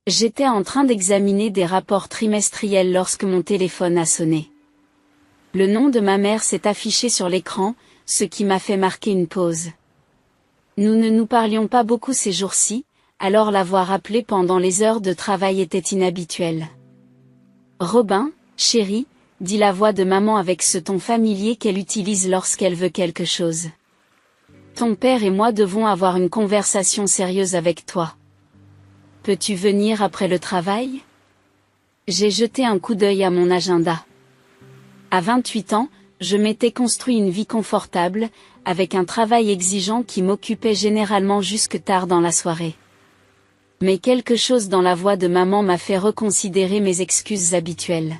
J'étais en train d'examiner des rapports trimestriels lorsque mon téléphone a sonné. Le nom de ma mère s'est affiché sur l'écran, ce qui m'a fait marquer une pause. Nous ne nous parlions pas beaucoup ces jours-ci, alors l'avoir appelée pendant les heures de travail était inhabituel. Robin, chérie, dit la voix de maman avec ce ton familier qu'elle utilise lorsqu'elle veut quelque chose. Ton père et moi devons avoir une conversation sérieuse avec toi. Peux-tu venir après le travail? J'ai jeté un coup d'œil à mon agenda. À 28 ans, je m'étais construit une vie confortable, avec un travail exigeant qui m'occupait généralement jusque tard dans la soirée. Mais quelque chose dans la voix de maman m'a fait reconsidérer mes excuses habituelles.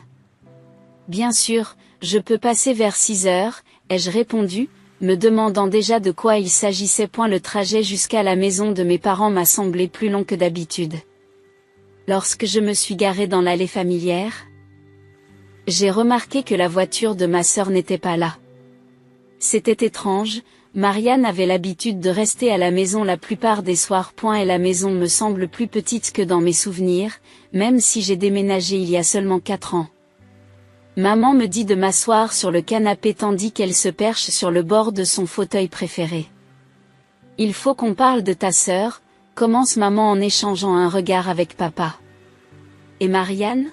Bien sûr, je peux passer vers 6 heures, ai-je répondu, me demandant déjà de quoi il s'agissait. Le trajet jusqu'à la maison de mes parents m'a semblé plus long que d'habitude. Lorsque je me suis garée dans l'allée familière, j'ai remarqué que la voiture de ma sœur n'était pas là. C'était étrange, Marianne avait l'habitude de rester à la maison la plupart des soirs. Et la maison me semble plus petite que dans mes souvenirs, même si j'ai déménagé il y a seulement 4 ans. Maman me dit de m'asseoir sur le canapé tandis qu'elle se perche sur le bord de son fauteuil préféré. Il faut qu'on parle de ta sœur, commence maman en échangeant un regard avec papa. Et Marianne?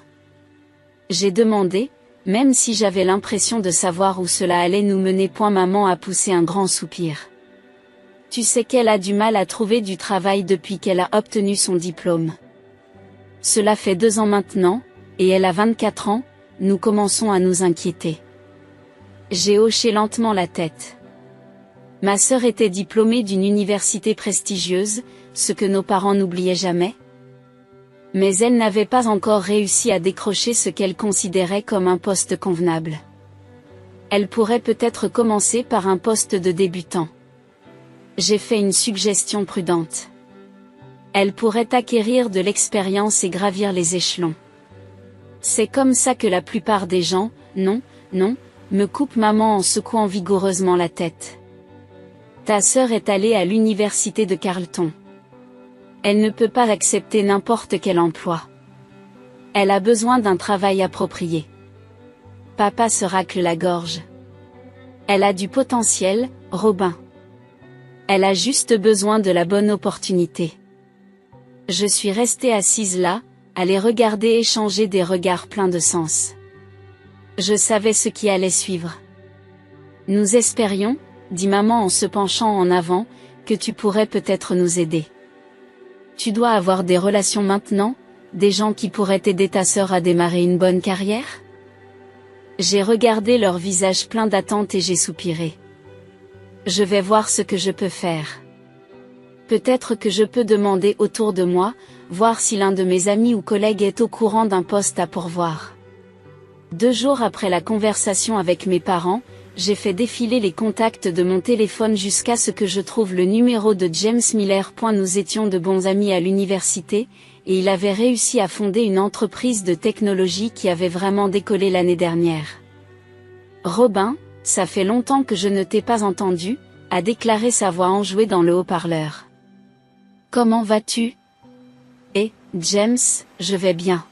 J'ai demandé, même si j'avais l'impression de savoir où cela allait nous mener. Maman a poussé un grand soupir. Tu sais qu'elle a du mal à trouver du travail depuis qu'elle a obtenu son diplôme. Cela fait 2 ans maintenant, et elle a 24 ans, nous commençons à nous inquiéter. J'ai hoché lentement la tête. Ma sœur était diplômée d'une université prestigieuse, ce que nos parents n'oubliaient jamais. Mais elle n'avait pas encore réussi à décrocher ce qu'elle considérait comme un poste convenable. Elle pourrait peut-être commencer par un poste de débutant. J'ai fait une suggestion prudente. Elle pourrait acquérir de l'expérience et gravir les échelons. C'est comme ça que la plupart des gens, non, me coupe maman en secouant vigoureusement la tête. Ta sœur est allée à l'université de Carleton. Elle ne peut pas accepter n'importe quel emploi. Elle a besoin d'un travail approprié. Papa se racle la gorge. Elle a du potentiel, Robin. Elle a juste besoin de la bonne opportunité. Je suis restée assise là, à les regarder échanger des regards pleins de sens. Je savais ce qui allait suivre. Nous espérions, dit maman en se penchant en avant, que tu pourrais peut-être nous aider. Tu dois avoir des relations maintenant, des gens qui pourraient aider ta sœur à démarrer une bonne carrière? J'ai regardé leur visage plein d'attente et j'ai soupiré. Je vais voir ce que je peux faire. Peut-être que je peux demander autour de moi, voir si l'un de mes amis ou collègues est au courant d'un poste à pourvoir. 2 jours après la conversation avec mes parents, j'ai fait défiler les contacts de mon téléphone jusqu'à ce que je trouve le numéro de James Miller. Nous étions de bons amis à l'université, et il avait réussi à fonder une entreprise de technologie qui avait vraiment décollé l'année dernière. Robin, ça fait longtemps que je ne t'ai pas entendu, a déclaré sa voix enjouée dans le haut-parleur. Comment vas-tu? Eh, James, je vais bien.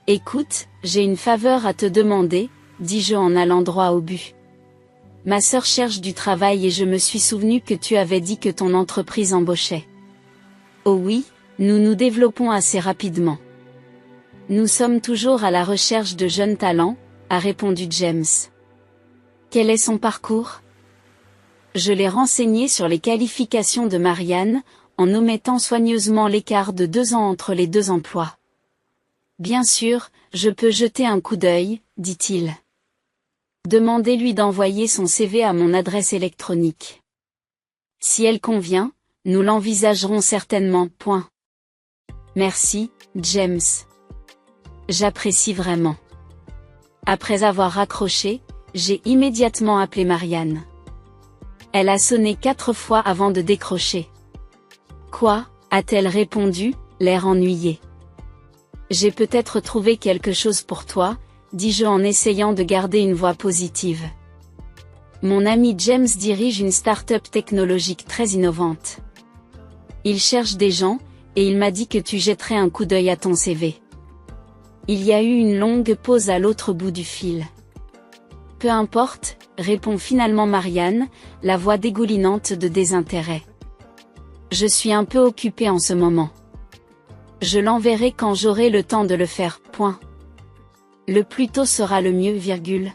Écoute, j'ai une faveur à te demander, dis-je en allant droit au but. Ma sœur cherche du travail et je me suis souvenu que tu avais dit que ton entreprise embauchait. Oh oui, nous nous développons assez rapidement. Nous sommes toujours à la recherche de jeunes talents, a répondu James. Quel est son parcours? Je l'ai renseigné sur les qualifications de Marianne, en omettant soigneusement l'écart de 2 ans entre les 2 emplois. Bien sûr, je peux jeter un coup d'œil, dit-il. Demandez-lui d'envoyer son CV à mon adresse électronique. Si elle convient, nous l'envisagerons certainement. Merci, James. J'apprécie vraiment. Après avoir raccroché, j'ai immédiatement appelé Marianne. Elle a sonné 4 fois avant de décrocher. Quoi, a-t-elle répondu, l'air ennuyé. J'ai peut-être trouvé quelque chose pour toi, dis-je en essayant de garder une voix positive. Mon ami James dirige une start-up technologique très innovante. Il cherche des gens, et il m'a dit que tu jetterais un coup d'œil à ton CV. Il y a eu une longue pause à l'autre bout du fil. Peu importe, répond finalement Marianne, la voix dégoulinante de désintérêt. Je suis un peu occupée en ce moment. Je l'enverrai quand j'aurai le temps de le faire, point. Le plus tôt sera le mieux, virgule.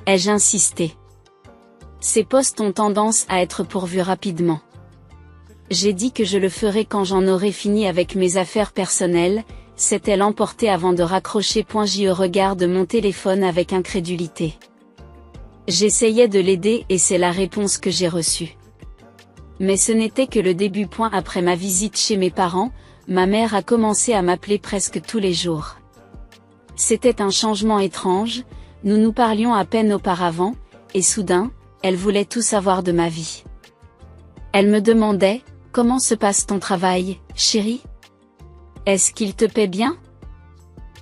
Ai-je insisté. Ces postes ont tendance à être pourvus rapidement. J'ai dit que je le ferai quand j'en aurai fini avec mes affaires personnelles, s'est-elle emportée avant de raccrocher. J'y regarde mon téléphone avec incrédulité. J'essayais de l'aider et c'est la réponse que j'ai reçue. Mais ce n'était que le début. Après ma visite chez mes parents, ma mère a commencé à m'appeler presque tous les jours. C'était un changement étrange, nous nous parlions à peine auparavant, et soudain, elle voulait tout savoir de ma vie. Elle me demandait, comment se passe ton travail, chérie? Est-ce qu'il te paie bien?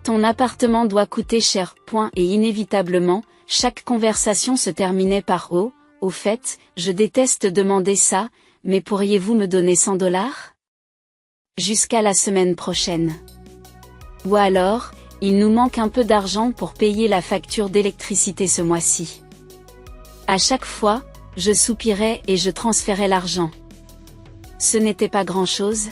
Ton appartement doit coûter cher. Et inévitablement, chaque conversation se terminait par oh, au fait, je déteste demander ça, mais pourriez-vous me donner 100 $? Jusqu'à la semaine prochaine. Ou alors, il nous manque un peu d'argent pour payer la facture d'électricité ce mois-ci. À chaque fois, je soupirais et je transférais l'argent. Ce n'était pas grand-chose.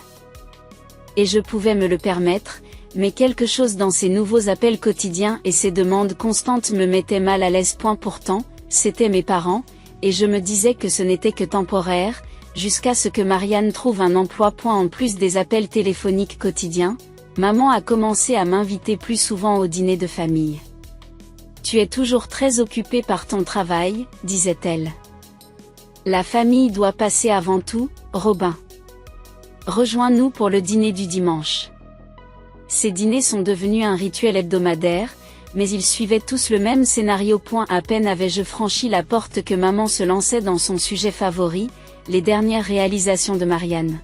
Et je pouvais me le permettre, mais quelque chose dans ces nouveaux appels quotidiens et ces demandes constantes me mettait mal à l'aise. Pourtant, c'étaient mes parents, et je me disais que ce n'était que temporaire, jusqu'à ce que Marianne trouve un emploi. En plus des appels téléphoniques quotidiens, maman a commencé à m'inviter plus souvent au dîner de famille. Tu es toujours très occupée par ton travail, disait-elle. La famille doit passer avant tout, Robin. Rejoins-nous pour le dîner du dimanche. Ces dîners sont devenus un rituel hebdomadaire, mais ils suivaient tous le même scénario. À peine avais-je franchi la porte que maman se lançait dans son sujet favori, les dernières réalisations de Marianne.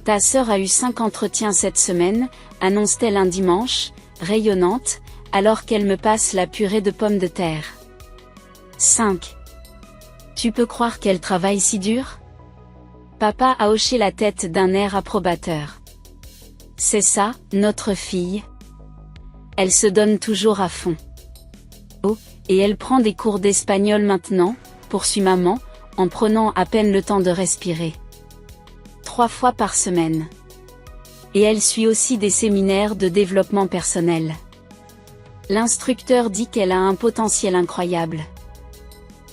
Ta sœur a eu 5 entretiens cette semaine, annonce-t-elle un dimanche, rayonnante, alors qu'elle me passe la purée de pommes de terre. 5. Tu peux croire qu'elle travaille si dur? Papa a hoché la tête d'un air approbateur. C'est ça, notre fille. Elle se donne toujours à fond. Oh, et elle prend des cours d'espagnol maintenant, poursuit maman, en prenant à peine le temps de respirer. 3 fois par semaine. Et elle suit aussi des séminaires de développement personnel. L'instructeur dit qu'elle a un potentiel incroyable.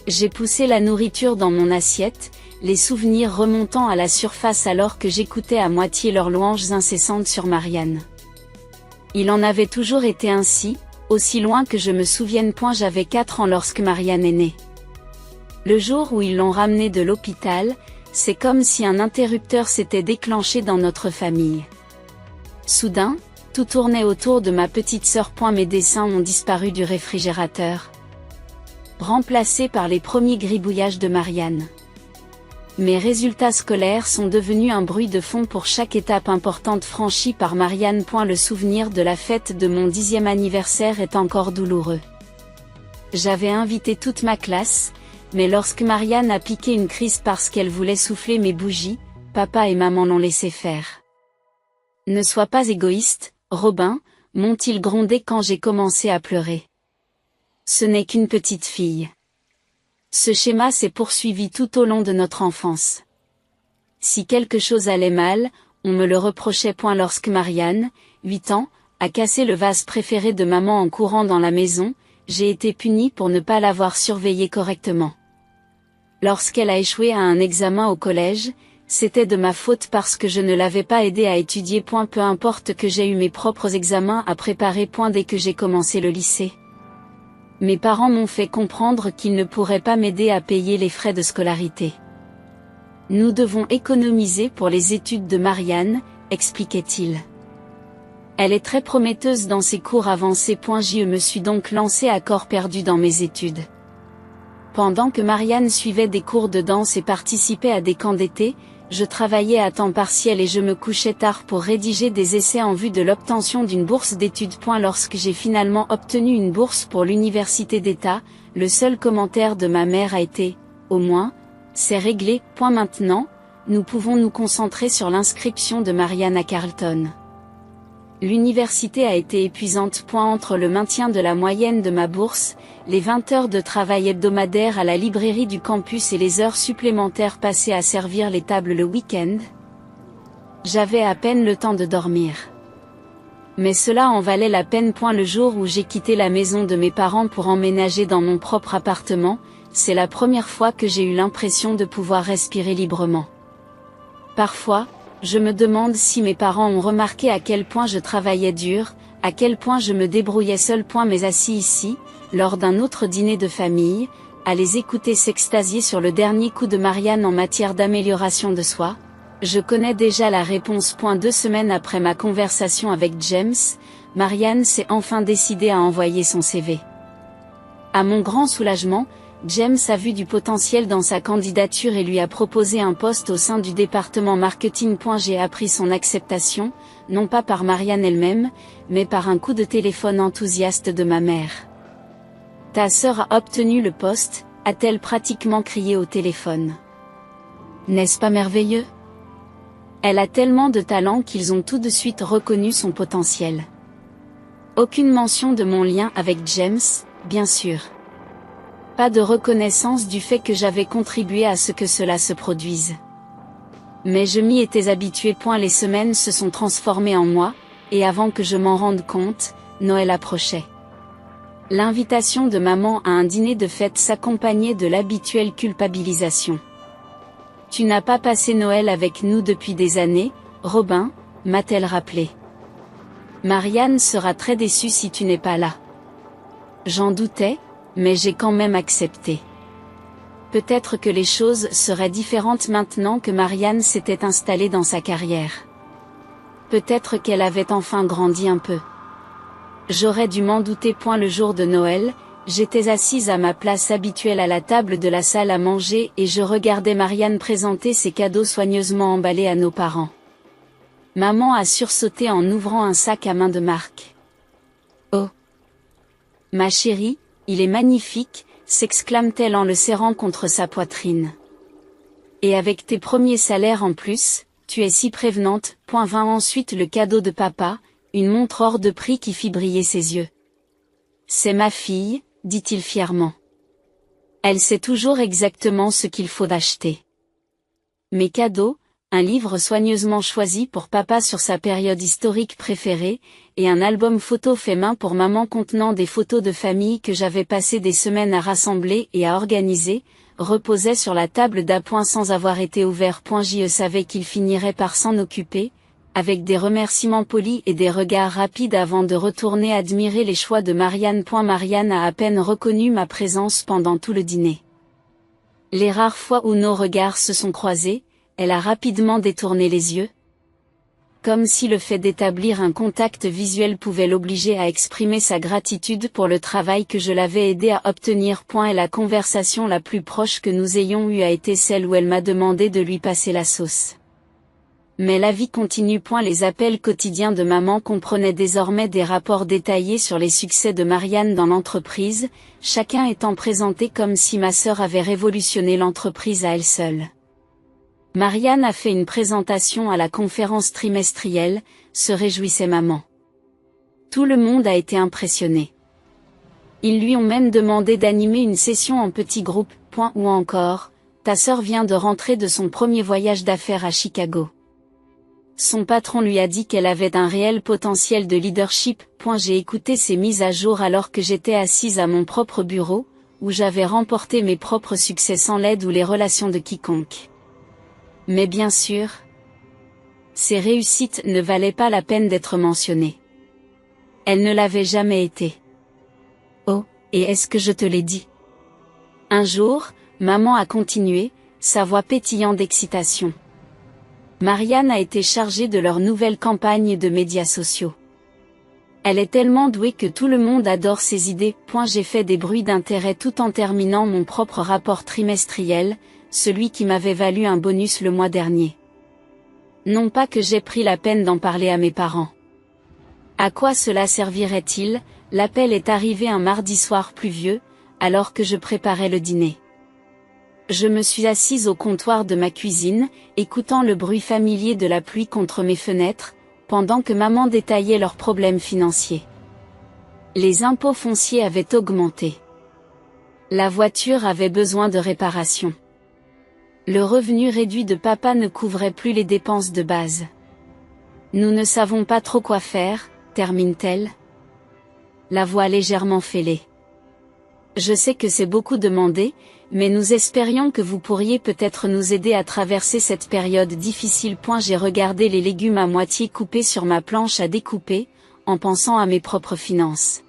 J'ai poussé la nourriture dans mon assiette, les souvenirs remontant à la surface alors que j'écoutais à moitié leurs louanges incessantes sur Marianne. Il en avait toujours été ainsi, aussi loin que je me souvienne. J'avais 4 ans lorsque Marianne est née. Le jour où ils l'ont ramenée de l'hôpital, c'est comme si un interrupteur s'était déclenché dans notre famille. Soudain, tout tournait autour de ma petite sœur. Mes dessins ont disparu du réfrigérateur, remplacés par les premiers gribouillages de Marianne. Mes résultats scolaires sont devenus un bruit de fond pour chaque étape importante franchie par Marianne. Le souvenir de la fête de mon 10e anniversaire est encore douloureux. J'avais invité toute ma classe, mais lorsque Marianne a piqué une crise parce qu'elle voulait souffler mes bougies, papa et maman l'ont laissé faire. Ne sois pas égoïste, Robin, m'ont-ils grondé quand j'ai commencé à pleurer. Ce n'est qu'une petite fille. Ce schéma s'est poursuivi tout au long de notre enfance. Si quelque chose allait mal, on me le reprochait. Lorsque Marianne, 8 ans, a cassé le vase préféré de maman en courant dans la maison, j'ai été punie pour ne pas l'avoir surveillée correctement. Lorsqu'elle a échoué à un examen au collège, c'était de ma faute parce que je ne l'avais pas aidée à étudier. Peu importe que j'ai eu mes propres examens à préparer. Dès que j'ai commencé le lycée, mes parents m'ont fait comprendre qu'ils ne pourraient pas m'aider à payer les frais de scolarité. Nous devons économiser pour les études de Marianne, expliquait-il. Elle est très prometteuse dans ses cours avancés. Je me suis donc lancé à corps perdu dans mes études. Pendant que Marianne suivait des cours de danse et participait à des camps d'été, je travaillais à temps partiel et je me couchais tard pour rédiger des essais en vue de l'obtention d'une bourse d'études. Lorsque j'ai finalement obtenu une bourse pour l'université d'État, le seul commentaire de ma mère a été « Au moins, c'est réglé. » Maintenant, nous pouvons nous concentrer sur l'inscription de Marianne à Carleton. L'université a été épuisante. Entre le maintien de la moyenne de ma bourse, les 20 heures de travail hebdomadaire à la librairie du campus et les heures supplémentaires passées à servir les tables le week-end, j'avais à peine le temps de dormir. Mais cela en valait la peine. Le jour où j'ai quitté la maison de mes parents pour emménager dans mon propre appartement, c'est la première fois que j'ai eu l'impression de pouvoir respirer librement. Parfois, je me demande si mes parents ont remarqué à quel point je travaillais dur, à quel point je me débrouillais seul. Mais assis ici, lors d'un autre dîner de famille, à les écouter s'extasier sur le dernier coup de Marianne en matière d'amélioration de soi, je connais déjà la réponse. 2 semaines après ma conversation avec James, Marianne s'est enfin décidée à envoyer son CV. À mon grand soulagement, James a vu du potentiel dans sa candidature et lui a proposé un poste au sein du département marketing. J'ai appris son acceptation, non pas par Marianne elle-même, mais par un coup de téléphone enthousiaste de ma mère. « Ta sœur a obtenu le poste », a-t-elle pratiquement crié au téléphone. N'est-ce pas merveilleux ? Elle a tellement de talent qu'ils ont tout de suite reconnu son potentiel. Aucune mention de mon lien avec James, bien sûr. Pas de reconnaissance du fait que j'avais contribué à ce que cela se produise. Mais je m'y étais habituée. Les semaines se sont transformées en mois, et avant que je m'en rende compte, Noël approchait. L'invitation de maman à un dîner de fête s'accompagnait de l'habituelle culpabilisation. « Tu n'as pas passé Noël avec nous depuis des années, Robin », m'a-t-elle rappelé. « Marianne sera très déçue si tu n'es pas là. » J'en doutais, mais j'ai quand même accepté. Peut-être que les choses seraient différentes maintenant que Marianne s'était installée dans sa carrière. Peut-être qu'elle avait enfin grandi un peu. J'aurais dû m'en douter. Le jour de Noël, j'étais assise à ma place habituelle à la table de la salle à manger et je regardais Marianne présenter ses cadeaux soigneusement emballés à nos parents. Maman a sursauté en ouvrant un sac à main de marque. « Oh ! Ma chérie, il est magnifique !» s'exclame-t-elle en le serrant contre sa poitrine. « Et avec tes premiers salaires en plus, tu es si prévenante !» Vint ensuite le cadeau de papa, une montre hors de prix qui fit briller ses yeux. « C'est ma fille », dit-il fièrement. « Elle sait toujours exactement ce qu'il faut acheter. » Mes cadeaux, un livre soigneusement choisi pour papa sur sa période historique préférée, et un album photo fait main pour maman contenant des photos de famille que j'avais passé des semaines à rassembler et à organiser, reposaient sur la table d'appoint sans avoir été ouverts. Je savais qu'il finirait par s'en occuper, avec des remerciements polis et des regards rapides avant de retourner admirer les choix de Marianne. Marianne a à peine reconnu ma présence pendant tout le dîner. Les rares fois où nos regards se sont croisés, elle a rapidement détourné les yeux. Comme si le fait d'établir un contact visuel pouvait l'obliger à exprimer sa gratitude pour le travail que je l'avais aidé à obtenir. Et la conversation la plus proche que nous ayons eue a été celle où elle m'a demandé de lui passer la sauce. Mais la vie continue. Les appels quotidiens de maman comprenaient désormais des rapports détaillés sur les succès de Marianne dans l'entreprise, chacun étant présenté comme si ma sœur avait révolutionné l'entreprise à elle seule. Marianne a fait une présentation à la conférence trimestrielle, se réjouissait maman. Tout le monde a été impressionné. Ils lui ont même demandé d'animer une session en petit groupe. Ou encore, ta sœur vient de rentrer de son premier voyage d'affaires à Chicago. Son patron lui a dit qu'elle avait un réel potentiel de leadership. J'ai écouté ces mises à jour alors que j'étais assise à mon propre bureau, où j'avais remporté mes propres succès sans l'aide ou les relations de quiconque. Mais bien sûr, ces réussites ne valaient pas la peine d'être mentionnées. Elles ne l'avaient jamais été. Oh, et est-ce que je te l'ai dit ? Un jour, maman a continué, sa voix pétillant d'excitation. Marianne a été chargée de leur nouvelle campagne de médias sociaux. Elle est tellement douée que tout le monde adore ses idées. J'ai fait des bruits d'intérêt tout en terminant mon propre rapport trimestriel, celui qui m'avait valu un bonus le mois dernier. Non pas que j'ai pris la peine d'en parler à mes parents. À quoi cela servirait-il ? L'appel est arrivé un mardi soir pluvieux, alors que je préparais le dîner. Je me suis assise au comptoir de ma cuisine, écoutant le bruit familier de la pluie contre mes fenêtres, pendant que maman détaillait leurs problèmes financiers. Les impôts fonciers avaient augmenté. La voiture avait besoin de réparation. Le revenu réduit de papa ne couvrait plus les dépenses de base. Nous ne savons pas trop quoi faire, termine-t-elle. La voix légèrement fêlée. Je sais que c'est beaucoup demandé, mais nous espérions que vous pourriez peut-être nous aider à traverser cette période difficile. J'ai regardé les légumes à moitié coupés sur ma planche à découper, en pensant à mes propres finances.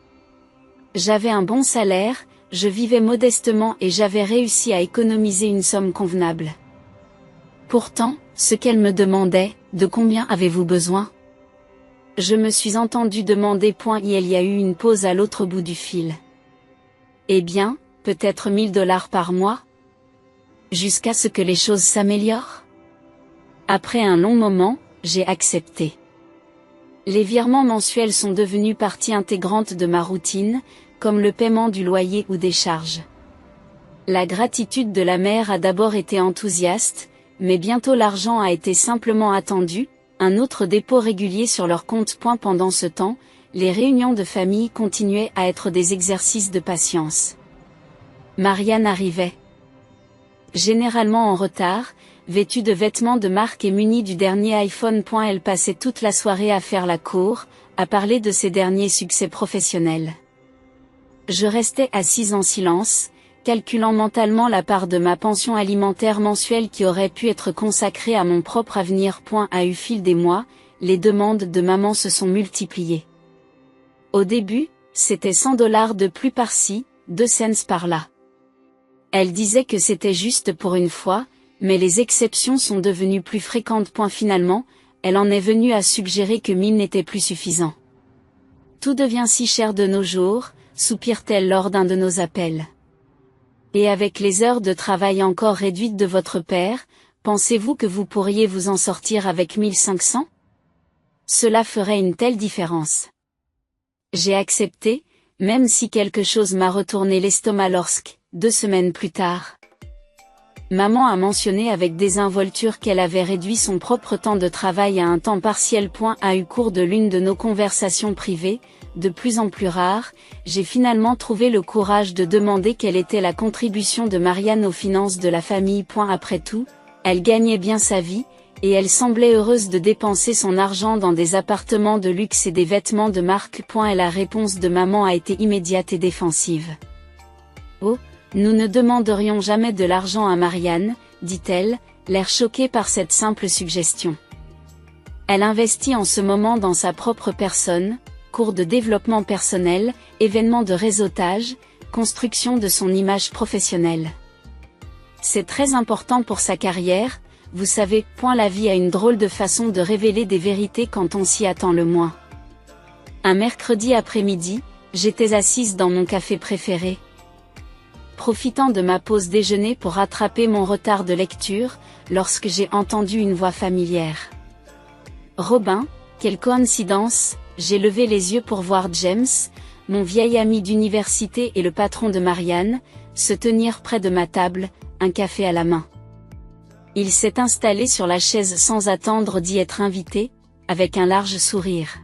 J'avais un bon salaire, je vivais modestement et j'avais réussi à économiser une somme convenable. Pourtant, ce qu'elle me demandait, de combien avez-vous besoin? Je me suis entendu demander. Il y a eu une pause à l'autre bout du fil. Eh bien, peut-être $1000 par mois? Jusqu'à ce que les choses s'améliorent? Après un long moment, j'ai accepté. Les virements mensuels sont devenus partie intégrante de ma routine, comme le paiement du loyer ou des charges. La gratitude de la mère a d'abord été enthousiaste, mais bientôt l'argent a été simplement attendu, un autre dépôt régulier sur leur compte. Pendant ce temps, les réunions de famille continuaient à être des exercices de patience. Marianne arrivait. Généralement en retard, vêtue de vêtements de marque et munie du dernier iPhone. Elle passait toute la soirée à faire la cour, à parler de ses derniers succès professionnels. Je restais assise en silence, calculant mentalement la part de ma pension alimentaire mensuelle qui aurait pu être consacrée à mon propre avenir. Au fil des mois, les demandes de maman se sont multipliées. Au début, c'était $100 de plus par-ci, 2 cents par-là. Elle disait que c'était juste pour une fois, mais les exceptions sont devenues plus fréquentes. Finalement, elle en est venue à suggérer que 1000 n'était plus suffisant. Tout devient si cher de nos jours, soupire-t-elle lors d'un de nos appels. Et avec les heures de travail encore réduites de votre père, pensez-vous que vous pourriez vous en sortir avec 1500? Cela ferait une telle différence. J'ai accepté, même si quelque chose m'a retourné l'estomac lorsque, 2 semaines plus tard, maman a mentionné avec désinvolture qu'elle avait réduit son propre temps de travail à un temps partiel. Au cours de l'une de nos conversations privées, de plus en plus rares, j'ai finalement trouvé le courage de demander quelle était la contribution de Marianne aux finances de la famille. Après tout, elle gagnait bien sa vie, et elle semblait heureuse de dépenser son argent dans des appartements de luxe et des vêtements de marque. Et la réponse de maman a été immédiate et défensive. Oh, nous ne demanderions jamais de l'argent à Marianne, dit-elle, l'air choquée par cette simple suggestion. Elle investit en ce moment dans sa propre personne, cours de développement personnel, événements de réseautage, construction de son image professionnelle. C'est très important pour sa carrière, vous savez. La vie a une drôle de façon de révéler des vérités quand on s'y attend le moins. Un mercredi après-midi, j'étais assise dans mon café préféré, profitant de ma pause déjeuner pour rattraper mon retard de lecture, lorsque j'ai entendu une voix familière. Robin, quelle coïncidence, j'ai levé les yeux pour voir James, mon vieil ami d'université et le patron de Marianne, se tenir près de ma table, un café à la main. Il s'est installé sur la chaise sans attendre d'y être invité, avec un large sourire.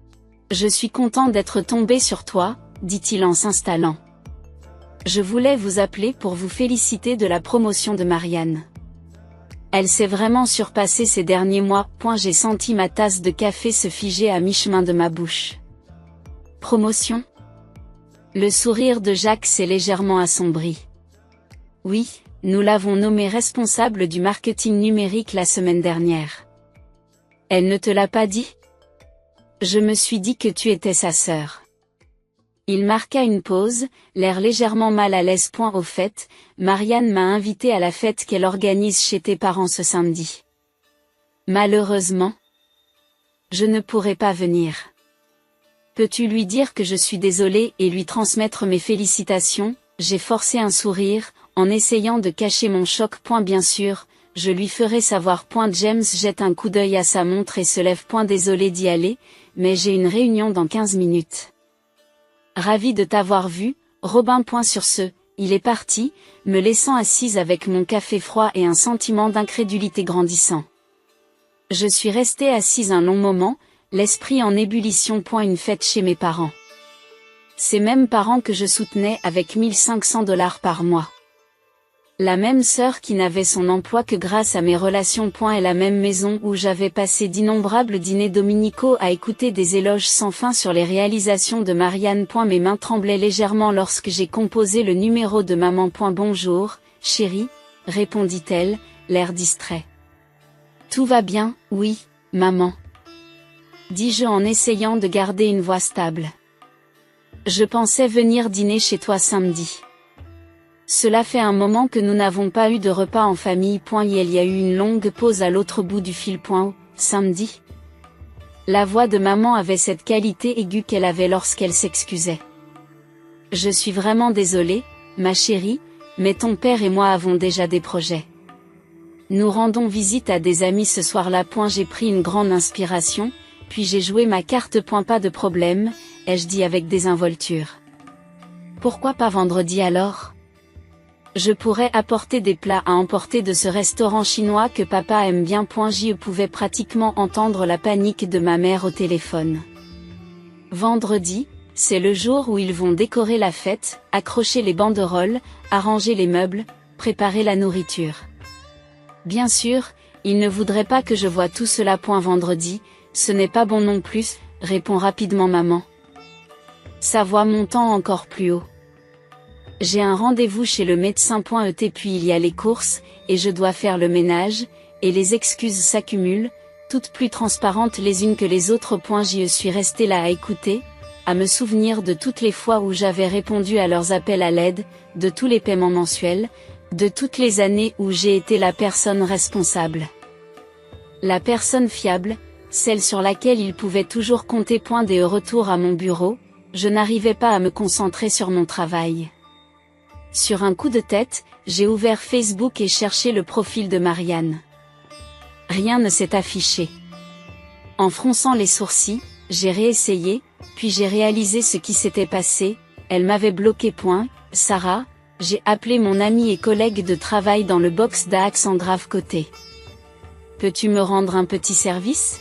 « Je suis content d'être tombé sur toi, » dit-il en s'installant. « Je voulais vous appeler pour vous féliciter de la promotion de Marianne. Elle s'est vraiment surpassée ces derniers mois. » J'ai senti ma tasse de café se figer à mi-chemin de ma bouche. « Promotion ?» Le sourire de Jacques s'est légèrement assombri. « Oui, nous l'avons nommée responsable du marketing numérique la semaine dernière. » Elle ne te l'a pas dit? Je me suis dit que tu étais sa sœur. Il marqua une pause, l'air légèrement mal à l'aise. Au fait, Marianne m'a invité à la fête qu'elle organise chez tes parents ce samedi. Malheureusement, je ne pourrai pas venir. Peux-tu lui dire que je suis désolée et lui transmettre mes félicitations? J'ai forcé un sourire, en essayant de cacher mon choc. Bien sûr, je lui ferai savoir. James jette un coup d'œil à sa montre et se lève. Désolé d'y aller, mais j'ai une réunion dans 15 minutes. Ravi de t'avoir vu, Robin. Sur ce, Il est parti, me laissant assise avec mon café froid et un sentiment d'incrédulité grandissant. Je suis restée assise un long moment, l'esprit en ébullition. Une fête chez mes parents. Ces mêmes parents que je soutenais avec 1500 $ par mois. La même sœur qui n'avait son emploi que grâce à mes relations. Et la même maison où j'avais passé d'innombrables dîners dominicaux à écouter des éloges sans fin sur les réalisations de Marianne. Mes mains tremblaient légèrement lorsque j'ai composé le numéro de maman. Bonjour, chérie, répondit-elle, l'air distrait. Tout va bien, oui, maman. Dis-je en essayant de garder une voix stable. Je pensais venir dîner chez toi samedi. Cela fait un moment que nous n'avons pas eu de repas en famille. Il y a eu une longue pause à l'autre bout du fil. Samedi. La voix de maman avait cette qualité aiguë qu'elle avait lorsqu'elle s'excusait. Je suis vraiment désolée, ma chérie, mais ton père et moi avons déjà des projets. Nous rendons visite à des amis ce soir-là. J'ai pris une grande inspiration, puis j'ai joué ma carte. Pas de problème, ai-je dit avec désinvolture. Pourquoi pas vendredi alors ? Je pourrais apporter des plats à emporter de ce restaurant chinois que papa aime bien. Je pouvais pratiquement entendre la panique de ma mère au téléphone. Vendredi, c'est le jour où ils vont décorer la fête, accrocher les banderoles, arranger les meubles, préparer la nourriture. Bien sûr, ils ne voudraient pas que je voie tout cela. Vendredi, ce n'est pas bon non plus, répond rapidement maman. Sa voix montant encore plus haut. J'ai un rendez-vous chez le médecin. Puis il y a les courses, et je dois faire le ménage, et les excuses s'accumulent, toutes plus transparentes les unes que les autres. J'y suis restée là à écouter, à me souvenir de toutes les fois où j'avais répondu à leurs appels à l'aide, de tous les paiements mensuels, de toutes les années où j'ai été la personne responsable. La personne fiable, celle sur laquelle ils pouvaient toujours compter. Dès retour à mon bureau, je n'arrivais pas à me concentrer sur mon travail. Sur un coup de tête, j'ai ouvert Facebook et cherché le profil de Marianne. Rien ne s'est affiché. En fronçant les sourcils, j'ai réessayé, puis j'ai réalisé ce qui s'était passé, elle m'avait bloqué. Sarah, j'ai appelé mon amie et collègue de travail dans le box d'Axandra grave côté. Peux-tu me rendre un petit service ?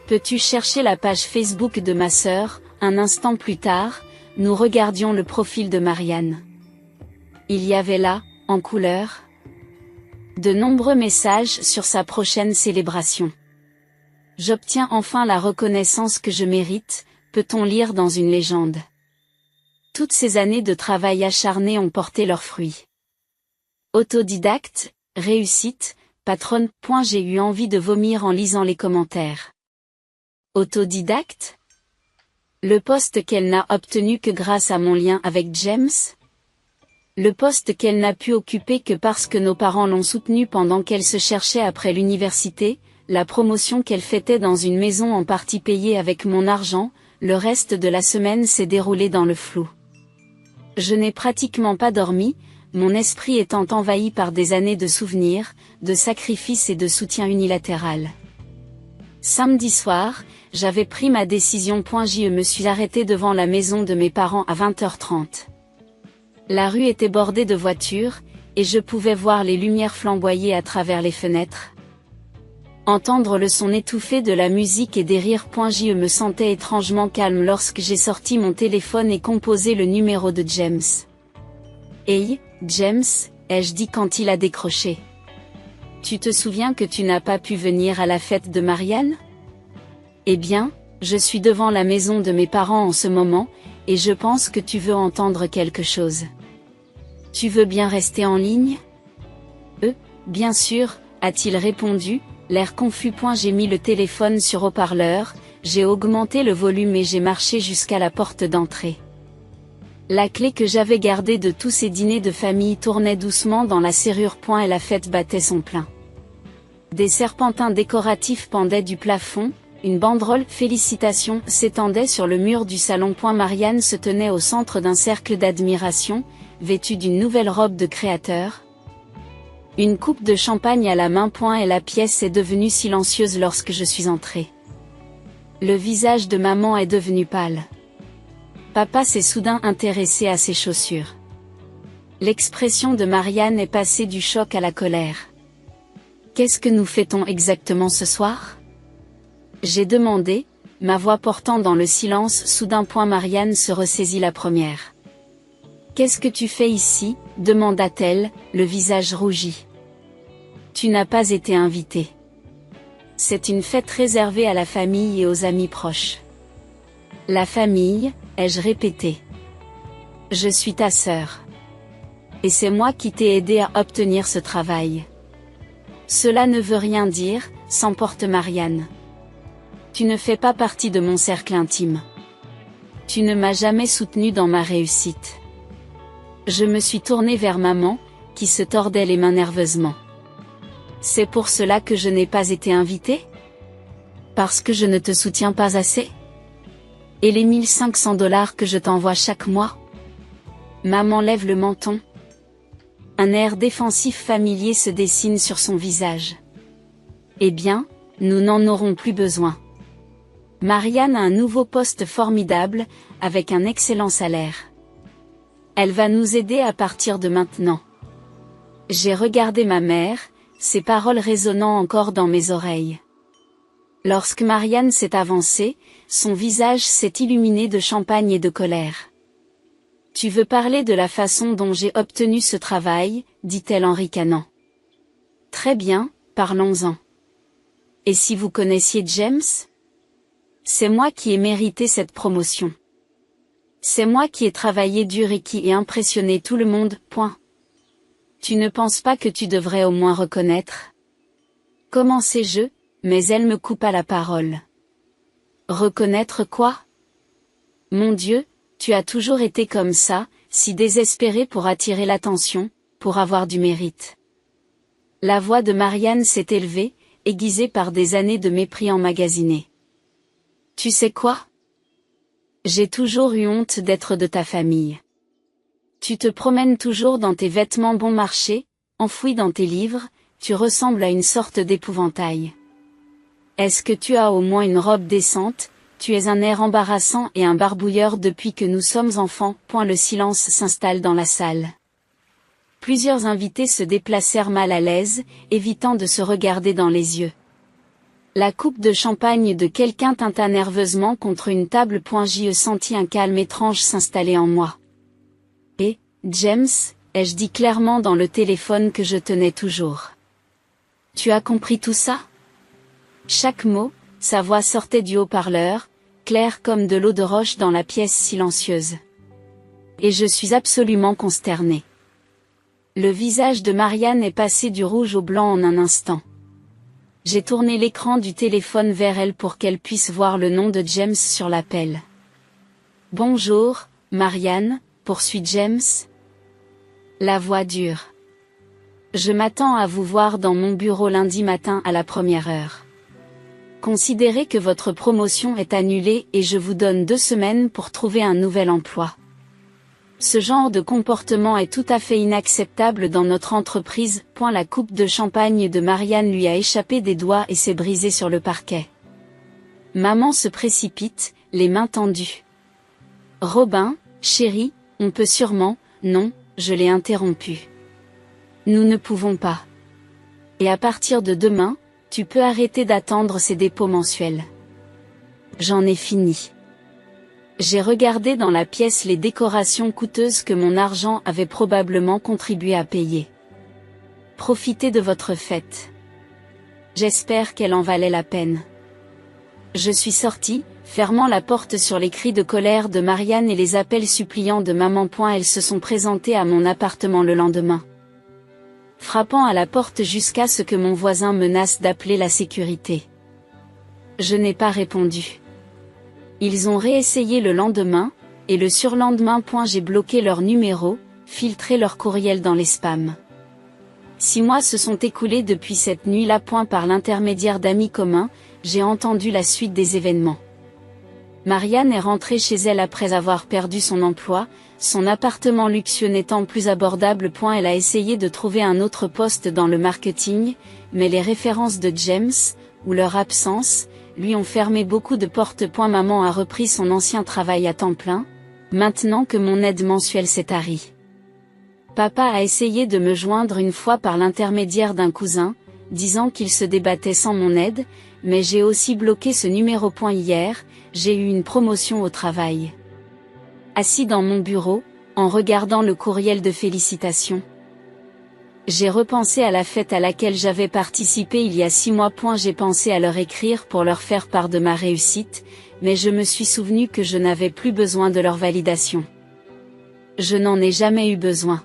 Peux-tu chercher la page Facebook de ma sœur ? Un instant plus tard, nous regardions le profil de Marianne. Il y avait là, en couleur, de nombreux messages sur sa prochaine célébration. J'obtiens enfin la reconnaissance que je mérite, peut-on lire dans une légende. Toutes ces années de travail acharné ont porté leurs fruits. Autodidacte, réussite, patronne. J'ai eu envie de vomir en lisant les commentaires. Autodidacte ? Le poste qu'elle n'a obtenu que grâce à mon lien avec James ? Le poste qu'elle n'a pu occuper que parce que nos parents l'ont soutenue pendant qu'elle se cherchait après l'université, la promotion qu'elle fêtait dans une maison en partie payée avec mon argent, le reste de la semaine s'est déroulé dans le flou. Je n'ai pratiquement pas dormi, mon esprit étant envahi par des années de souvenirs, de sacrifices et de soutien unilatéral. Samedi soir, j'avais pris ma décision. Je me suis arrêtée devant la maison de mes parents à 20h30. La rue était bordée de voitures, et je pouvais voir les lumières flamboyer à travers les fenêtres. Entendre le son étouffé de la musique et des rires. Je me sentais étrangement calme lorsque j'ai sorti mon téléphone et composé le numéro de James. Hey, James, ai-je dit quand il a décroché. Tu te souviens que tu n'as pas pu venir à la fête de Marianne ? Eh bien, je suis devant la maison de mes parents en ce moment, et je pense que tu veux entendre quelque chose. Tu veux bien rester en ligne ? Bien sûr, a-t-il répondu, l'air confus. J'ai mis le téléphone sur haut-parleur, j'ai augmenté le volume et j'ai marché jusqu'à la porte d'entrée. La clé que j'avais gardée de tous ces dîners de famille tournait doucement dans la serrure. Et la fête battait son plein. Des serpentins décoratifs pendaient du plafond, une banderole « Félicitations » s'étendait sur le mur du salon. Marianne se tenait au centre d'un cercle d'admiration, vêtue d'une nouvelle robe de créateur. Une coupe de champagne à la main. Et la pièce est devenue silencieuse lorsque je suis entrée. Le visage de maman est devenu pâle. Papa s'est soudain intéressé à ses chaussures. L'expression de Marianne est passée du choc à la colère. Qu'est-ce que nous fait-on exactement ce soir? J'ai demandé, ma voix portant dans le silence. Soudain. Marianne se ressaisit la première. Qu'est-ce que tu fais ici? Demanda-t-elle, le visage rougi. Tu n'as pas été invité. C'est une fête réservée à la famille et aux amis proches. La famille, ai-je répété. Je suis ta sœur. Et c'est moi qui t'ai aidé à obtenir ce travail. Cela ne veut rien dire, s'emporte Marianne. Tu ne fais pas partie de mon cercle intime. Tu ne m'as jamais soutenu dans ma réussite. Je me suis tournée vers maman, qui se tordait les mains nerveusement. C'est pour cela que je n'ai pas été invitée? Parce que je ne te soutiens pas assez? Et les $1500 que je t'envoie chaque mois? Maman lève le menton. Un air défensif familier se dessine sur son visage. Eh bien, nous n'en aurons plus besoin. Marianne a un nouveau poste formidable, avec un excellent salaire. Elle va nous aider à partir de maintenant. J'ai regardé ma mère, ses paroles résonnant encore dans mes oreilles. Lorsque Marianne s'est avancée, son visage s'est illuminé de champagne et de colère. Tu veux parler de la façon dont j'ai obtenu ce travail, dit-elle en ricanant. Très bien, parlons-en. Et si vous connaissiez James? C'est moi qui ai mérité cette promotion. C'est moi qui ai travaillé dur et qui ai impressionné tout le monde, point. Tu ne penses pas que tu devrais au moins reconnaître? Commençai-je, mais elle me coupa la parole. Reconnaître quoi? Mon Dieu, tu as toujours été comme ça, si désespéré pour attirer l'attention, pour avoir du mérite. La voix de Marianne s'est élevée, aiguisée par des années de mépris emmagasiné. Tu sais quoi? J'ai toujours eu honte d'être de ta famille. Tu te promènes toujours dans tes vêtements bon marché, enfouis dans tes livres, tu ressembles à une sorte d'épouvantail. Est-ce que tu as au moins une robe décente? Tu es un air embarrassant et un barbouilleur depuis que nous sommes enfants. Le silence s'installe dans la salle. Plusieurs invités se déplacèrent mal à l'aise, évitant de se regarder dans les yeux. La coupe de champagne de quelqu'un tinta nerveusement contre une table. J'y sentis un calme étrange s'installer en moi. Et, James, ai-je dit clairement dans le téléphone que je tenais toujours. Tu as compris tout ça? Chaque mot, sa voix sortait du haut-parleur, claire comme de l'eau de roche dans la pièce silencieuse. Et je suis absolument consternée. Le visage de Marianne est passé du rouge au blanc en un instant. J'ai tourné l'écran du téléphone vers elle pour qu'elle puisse voir le nom de James sur l'appel. Bonjour, Marianne, poursuit James. La voix dure. Je m'attends à vous voir dans mon bureau lundi matin à la première heure. Considérez que votre promotion est annulée et je vous donne 2 semaines pour trouver un nouvel emploi. Ce genre de comportement est tout à fait inacceptable dans notre entreprise. La coupe de champagne de Marianne lui a échappé des doigts et s'est brisée sur le parquet. Maman se précipite, les mains tendues. Robin, chérie, on peut sûrement... Non, je l'ai interrompu. Nous ne pouvons pas. Et à partir de demain, tu peux arrêter d'attendre ces dépôts mensuels. J'en ai fini. J'ai regardé dans la pièce les décorations coûteuses que mon argent avait probablement contribué à payer. Profitez de votre fête. J'espère qu'elle en valait la peine. Je suis sortie, fermant la porte sur les cris de colère de Marianne et les appels suppliants de maman. Elles se sont présentées à mon appartement le lendemain. Frappant à la porte jusqu'à ce que mon voisin menace d'appeler la sécurité. Je n'ai pas répondu. Ils ont réessayé le lendemain, et le surlendemain. J'ai bloqué leur numéro, filtré leur courriel dans les spams. 6 mois se sont écoulés depuis cette nuit-là. Par l'intermédiaire d'amis communs, j'ai entendu la suite des événements. Marianne est rentrée chez elle après avoir perdu son emploi, son appartement luxueux n'étant plus abordable. Elle a essayé de trouver un autre poste dans le marketing, mais les références de James, ou leur absence, lui ont fermé beaucoup de portes. Maman a repris son ancien travail à temps plein, maintenant que mon aide mensuelle s'est tarie. Papa a essayé de me joindre une fois par l'intermédiaire d'un cousin, disant qu'il se débattait sans mon aide, mais j'ai aussi bloqué ce numéro. Hier, j'ai eu une promotion au travail. Assis dans mon bureau, en regardant le courriel de félicitations, j'ai repensé à la fête à laquelle j'avais participé il y a 6 mois. J'ai pensé à leur écrire pour leur faire part de ma réussite, mais je me suis souvenu que je n'avais plus besoin de leur validation. Je n'en ai jamais eu besoin.